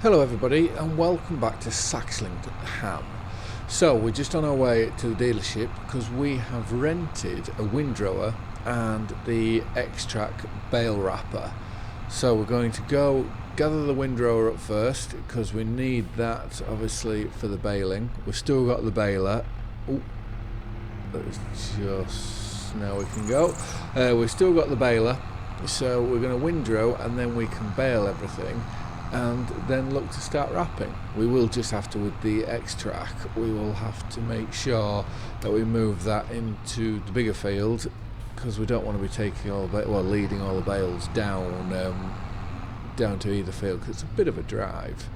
Hello everybody and welcome back to Saxlingham. So we're just on our way to the dealership because we have rented a windrower and the X-Track bale wrapper. So we're going to go gather the windrower up first because we need that obviously for the baling. We've still got the baler. Oh, that's just now we can go. We've still got the baler, so we're going to windrow and then we can bale everything and then look to start wrapping. We will just have to, with the X-Track, we will have to make sure that we move that into the bigger field because we don't want to be taking all the, leading all the bales down to either field because it's a bit of a drive.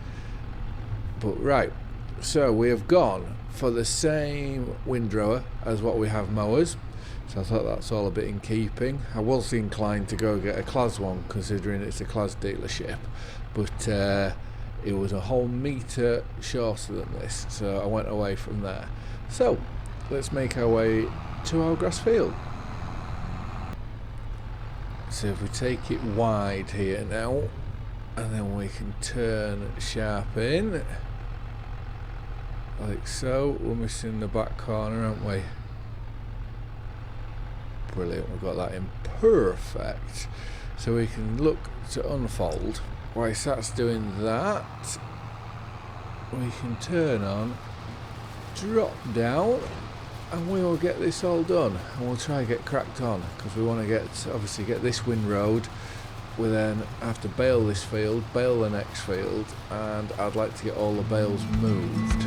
But right, so we have gone for the same windrower as what we have mowers. So I thought that's all a bit in keeping. I was inclined to go get a Class one considering it's a Class dealership, but it was a whole metre shorter than this, so I went away from there. So let's make our way to our grass field. So if we take it wide here now, and then we can turn sharp in, like so. We're missing the back corner, aren't we? Brilliant, we've got that in perfect. So we can look to unfold. Whilst that's doing that, we can turn on, drop down, and we will get this all done. And we'll try and get cracked on because we want to obviously get this windrowed. We then have to bale this field, bale the next field, and I'd like to get all the bales moved.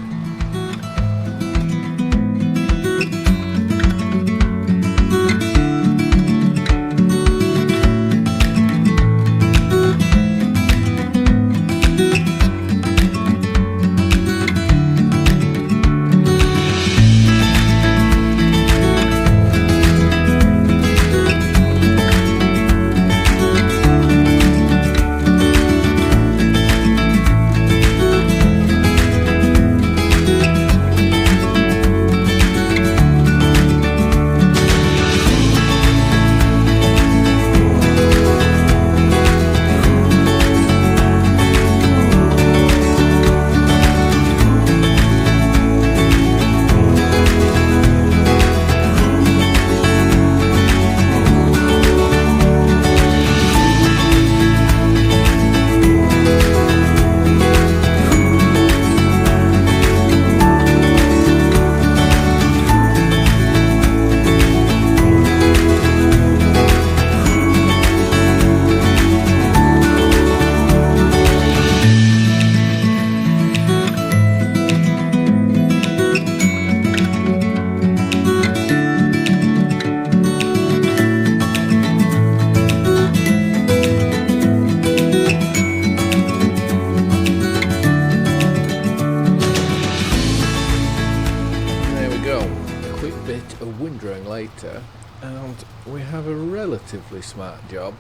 Later, and we have a relatively smart job,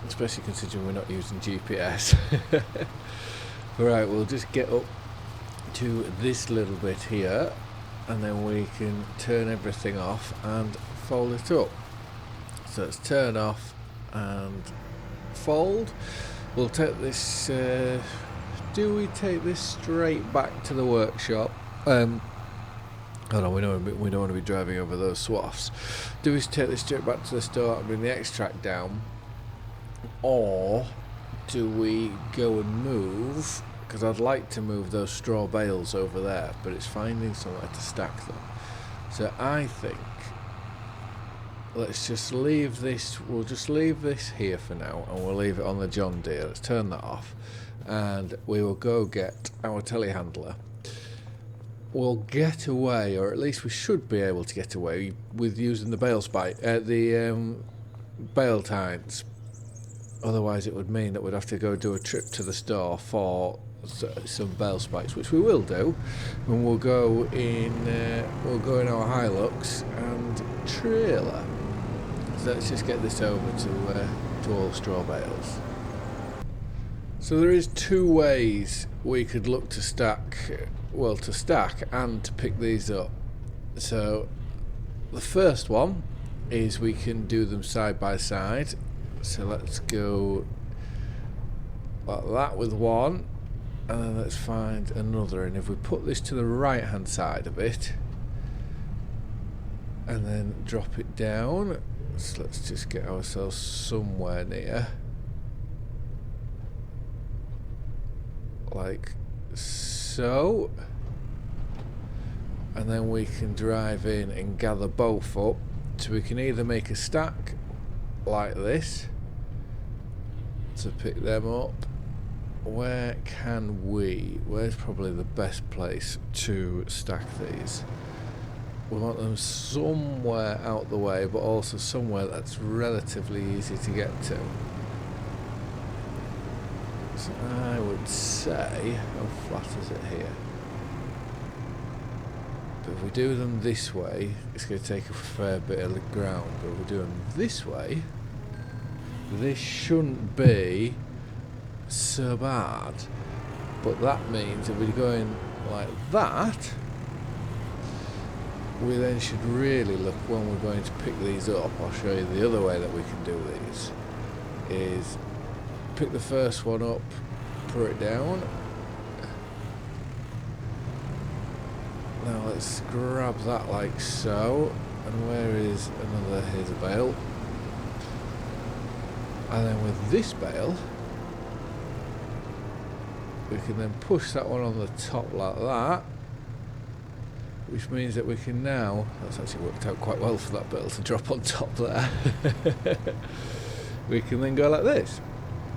especially considering we're not using GPS. Right, we'll just get up to this little bit here and then we can turn everything off and fold it up. So let's turn off and fold. We'll take this do we take this straight back to the workshop? Oh no, we don't want to be driving over those swaths. Do we take this straight back to the store and bring the X-Track down? Or do we go and move? Because I'd like to move those straw bales over there, but it's finding somewhere to stack them. So I think let's just leave this, we'll just leave this here for now and we'll leave it on the John Deere. Let's turn that off and we will go get our telehandler. We'll get away, or at least we should be able to get away with using the bale tines. Otherwise it would mean that we'd have to go do a trip to the store for some bale spikes, which we will do, and we'll go in our Hilux and trailer. So let's just get this over to all straw bales. So there is two ways we could look to stack and to pick these up. So the first one is we can do them side by side. So let's go like that with one, And then let's find another, and if we put this to the right hand side of it and then drop it down, so let's just get ourselves somewhere near, like so, and then we can drive in and gather both up, so we can either make a stack like this to pick them up. Where can we? Where's probably the best place to stack these? We want them somewhere out the way, but also somewhere that's relatively easy to get to. So I would say, how flat is it here? But if we do them this way, it's going to take a fair bit of the ground. But if we do them this way, this shouldn't be so bad. But that means if we're going like that, we then should really look when we're going to pick these up. I'll show you the other way that we can do these. Is pick the first one up, put it down. Now let's grab that like so. And where is another? Here's a bale. And then with this bale, we can then push that one on the top like that, which means that we can now, that's actually worked out quite well for that bale to drop on top there. We can then go like this,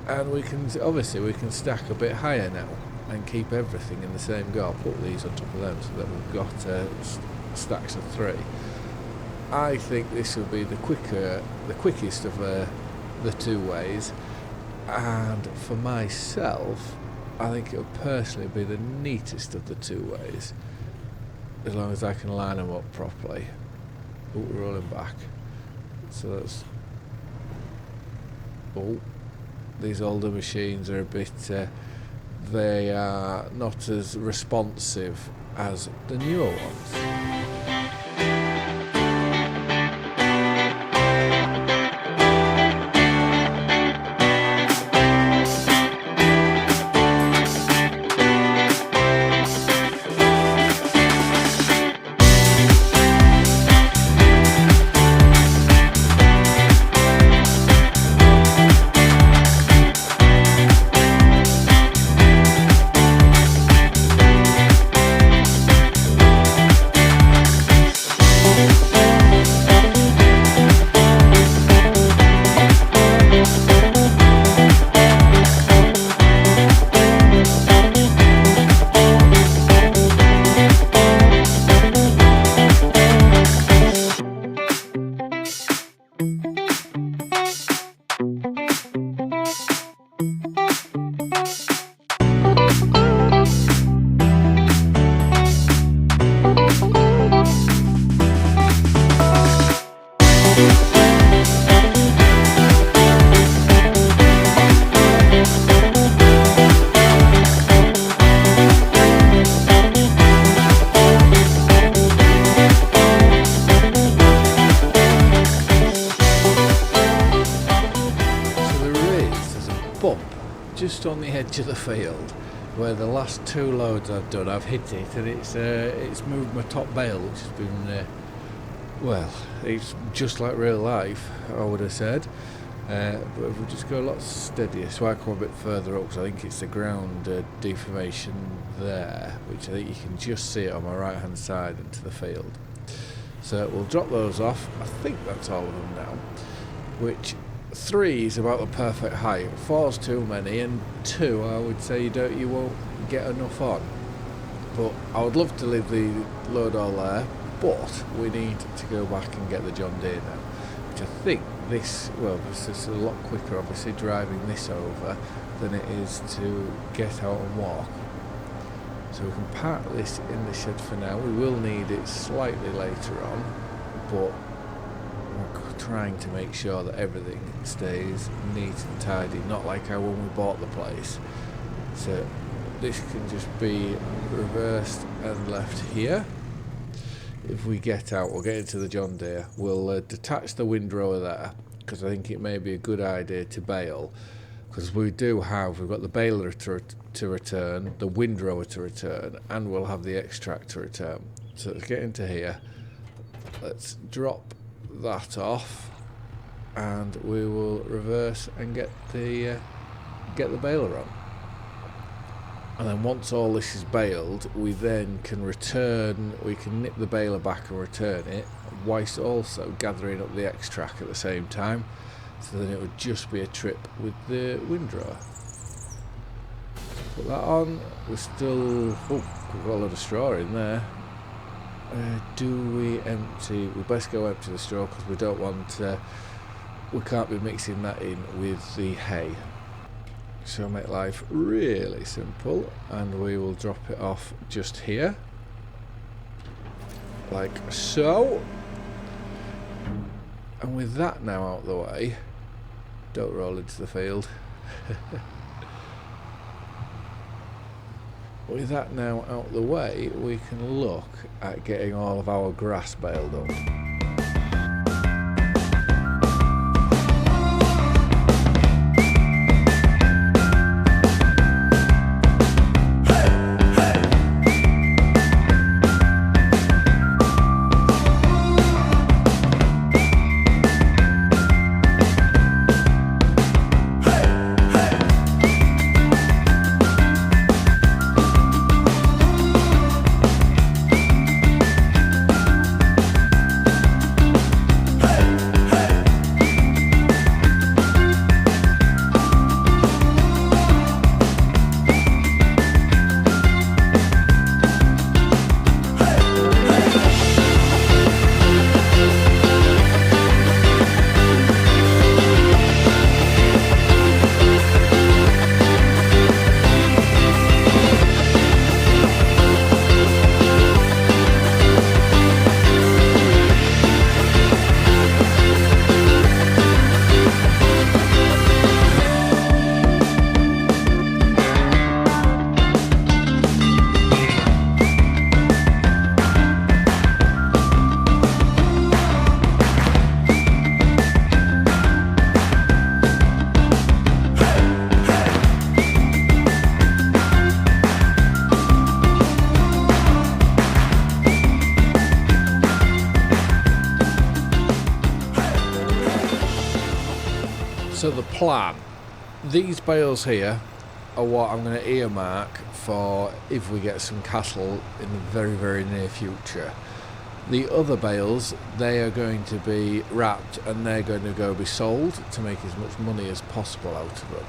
and we can obviously we can stack a bit higher now and keep everything in the same go. I'll put these on top of them so that we've got stacks of 3. I think this will be the quickest of the 2 ways, and for myself I think it'll personally be the neatest of the 2 ways, as long as I can line them up properly. Oh, we're rolling back. So that's... Oh, these older machines are a bit... they are not as responsive as the newer ones. Just on the edge of the field where the last 2 loads I've done, I've hit it, and it's moved my top bale, which has been well, it's just like real life, I would have said, but if we just go a lot steadier, so I come a bit further up, because I think it's the ground deformation there, which I think you can just see it on my right hand side into the field. So we'll drop those off. I think that's all of them now, which 3 is about the perfect height. 4's too many, and 2 I would say you won't get enough on. But I would love to leave the load all there, but we need to go back and get the John Deere now, which I think this is a lot quicker obviously driving this over than it is to get out and walk. So we can park this in the shed for now. We will need it slightly later on, but we're trying to make sure that everything stays neat and tidy, not like how when we bought the place. So this can just be reversed and left here. If we get out, we'll get into the John Deere, we'll detach the windrower there, because I think it may be a good idea to bale, because we've got the baler to return, the windrower to return, and we'll have the X-Track to return. So let's get into here. Let's drop that off, and we will reverse and get the baler on. And then once all this is baled, we then can return, we can nip the baler back and return it, whilst also gathering up the X-Track at the same time. So then it would just be a trip with the windrower. Put that on. We're still, we've got a lot of straw in there. Do we empty? We best go empty the straw because we don't want, we can't be mixing that in with the hay. So make life really simple, and we will drop it off just here, like so. And with that now out the way, don't roll into the field. With that now out the way, we can look at getting all of our grass baled up. So the plan, these bales here are what I'm going to earmark for if we get some cattle in the very, very near future. The other bales, they are going to be wrapped and they're going to go be sold to make as much money as possible out of them.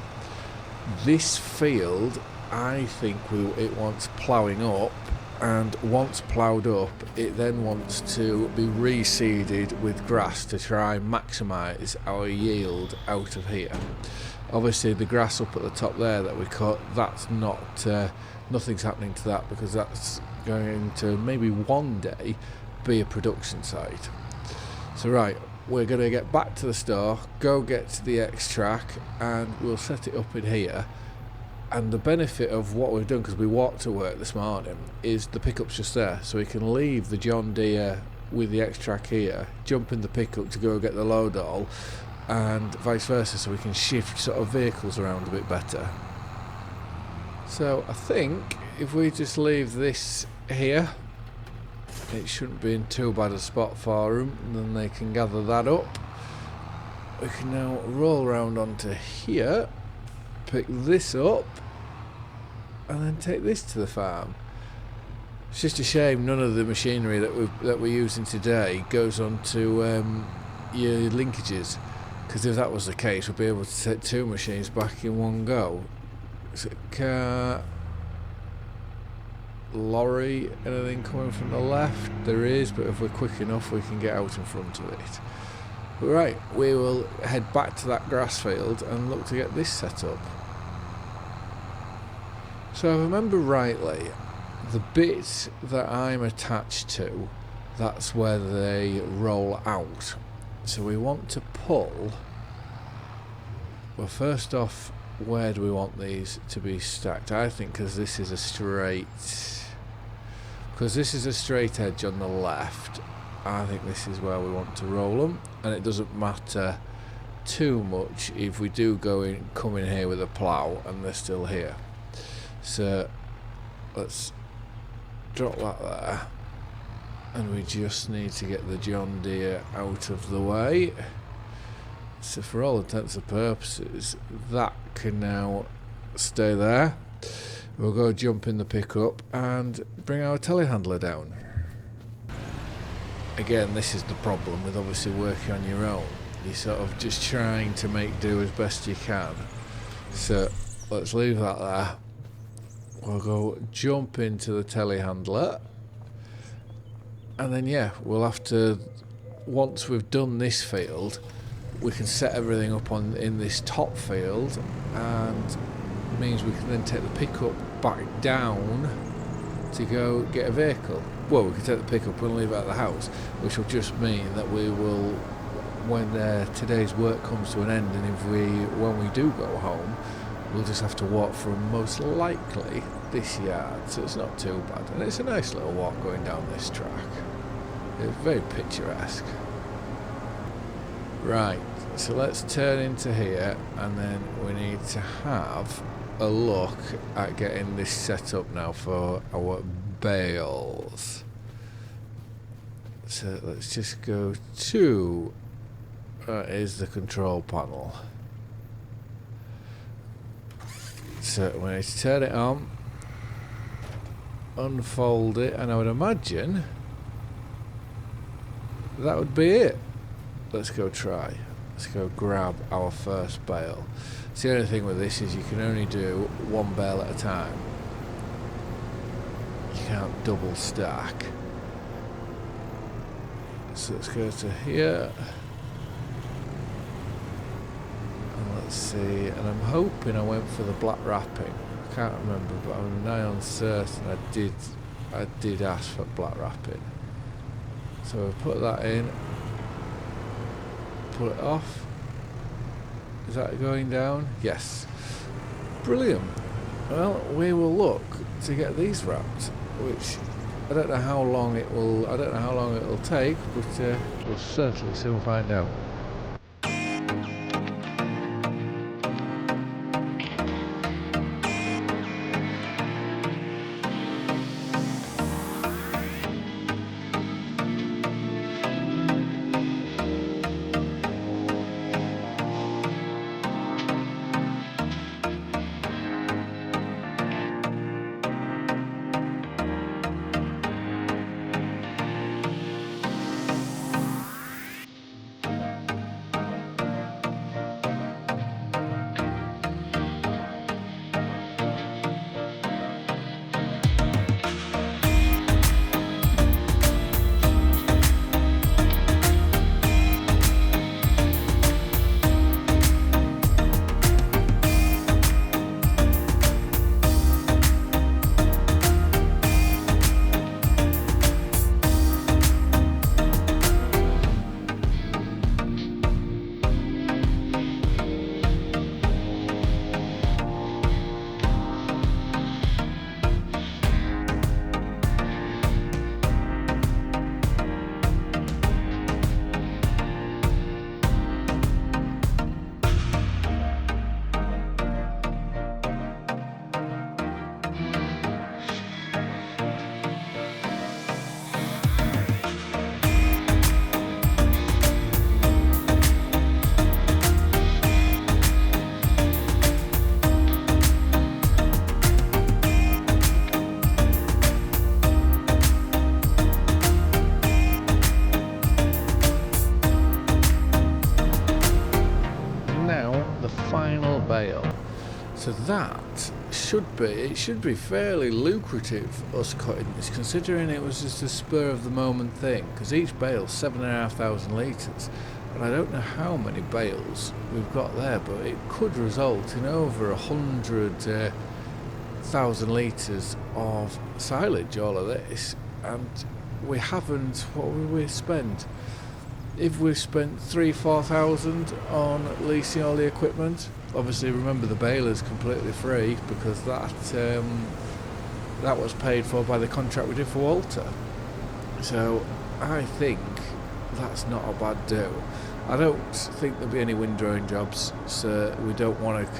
This field, I think it wants ploughing up, and once ploughed up, it then wants to be reseeded with grass to try and maximise our yield out of here. Obviously the grass up at the top there that we cut, that's not, nothing's happening to that because that's going to maybe one day be a production site. So right, we're going to get back to the store, go get to the X-Track, and we'll set it up in here. And the benefit of what we've done, because we walked to work this morning, is the pickup's just there, so we can leave the John Deere with the X-Track here, jump in the pickup to go get the load all, and vice versa, so we can shift sort of vehicles around a bit better. So I think if we just leave this here, it shouldn't be in too bad a spot for them, and then they can gather that up. We can now roll around onto here, pick this up, and then take this to the farm. It's just a shame none of the machinery that we're using today goes onto your linkages, because if that was the case, we'd be able to take two machines back in one go. Is it a car, lorry, anything coming from the left? There is, but if we're quick enough, we can get out in front of it. Right, we will head back to that grass field and look to get this set up. So if I remember rightly, the bit that I'm attached to, that's where they roll out. So we want to pull, well, first off, where do we want these to be stacked? I think because this is a straight edge on the left, I think this is where we want to roll them, and it doesn't matter too much if we do come in here with a plough and they're still here. So let's drop that there, and we just need to get the John Deere out of the way. So for all intents and purposes, that can now stay there. We'll go jump in the pickup and bring our telehandler down. Again, this is the problem with obviously working on your own. You're sort of just trying to make do as best you can. So let's leave that there. We'll go jump into the telehandler, and then yeah, we'll have to, once we've done this field, we can set everything up in this top field, and it means we can then take the pickup back down to go get a vehicle. Well, we can take the pickup and leave it at the house, which will just mean that we will, when today's work comes to an end, and when we do go home, we'll just have to walk from most likely this yard, so it's not too bad. And it's a nice little walk going down this track. It's very picturesque. Right, so let's turn into here, and then we need to have a look at getting this set up now for our bales. So let's just go to, here's the control panel. So we need to turn it on, unfold it, and I would imagine that would be it. Let's go try. Let's go grab our first bale. So the only thing with this is you can only do one bale at a time. You can't double stack. So let's go to here. Let's see, and I'm hoping I went for the black wrapping. I can't remember, but I'm nigh on certain I did ask for black wrapping. So we put that in, pull it off. Is that going down? Yes. Brilliant. Well, we will look to get these wrapped, which I don't know how long it will take, but we'll certainly soon find out. So that should be fairly lucrative, us cutting this, considering it was just a spur of the moment thing, because each bale's 7,500 litres, and I don't know how many bales we've got there, but it could result in over 100,000 litres of silage, all of this, and we haven't, what will we spend? If we've spent 3,000-4,000 on leasing all the equipment, obviously remember the baler's completely free because that was paid for by the contract we did for Walter. So I think that's not a bad deal. I don't think there'll be any windrowing jobs, so we don't want to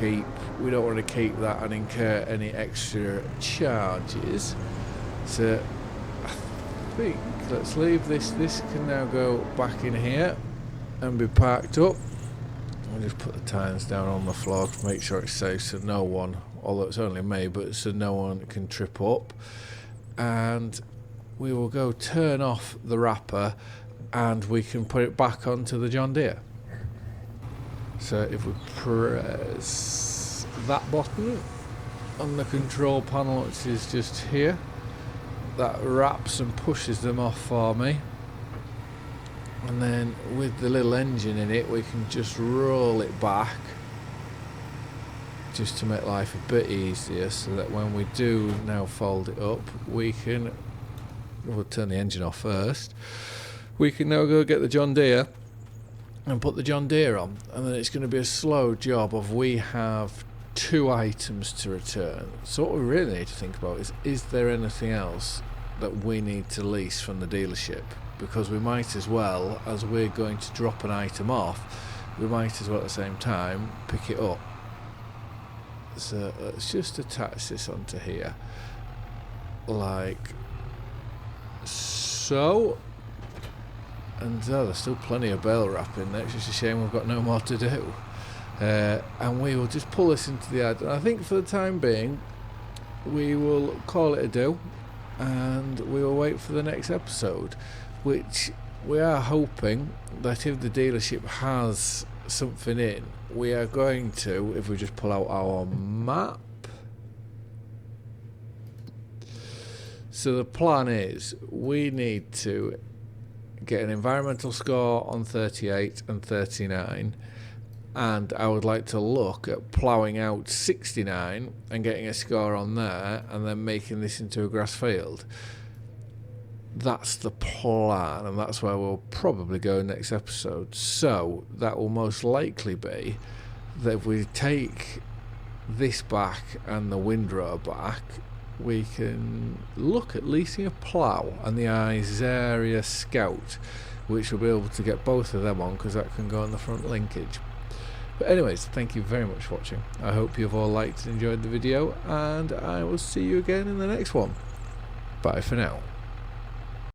keep that and incur any extra charges. So I think let's leave this. This can now go back in here and be parked up. I'll just put the tyres down on the floor to make sure it's safe, so no one, although it's only me, but so no one can trip up. And we will go turn off the wrapper and we can put it back onto the John Deere. So if we press that button on the control panel, which is just here, that wraps and pushes them off for me. And then with the little engine in it, we can just roll it back just to make life a bit easier, so that when we do now fold it up, we'll turn the engine off first. We can now go get the John Deere and put the John Deere on, and then it's going to be a slow job of we have 2 items to return. So what we really need to think about is there anything else that we need to lease from the dealership? Because we might as well, as we're going to drop an item off, we might as well at the same time pick it up. So let's just attach this onto here like so. And there's still plenty of bale wrap in there. It's just a shame we've got no more to do. And we will just pull this into the ad. And I think for the time being, we will call it a do, and we will wait for the next episode, which we are hoping that if the dealership has something in, we are going to, if we just pull out our map. So the plan is we need to get an environmental score on 38 and 39, and I would like to look at ploughing out 69 and getting a score on there, and then making this into a grass field. That's the plan, and that's where we'll probably go next episode. So that will most likely be that if we take this back and the windrower back, we can look at leasing a plough and the Isaria Scout, which will be able to get both of them on, because that can go on the front linkage. But anyways, thank you very much for watching. I hope you've all liked and enjoyed the video, and I will see you again in the next one. Bye for now.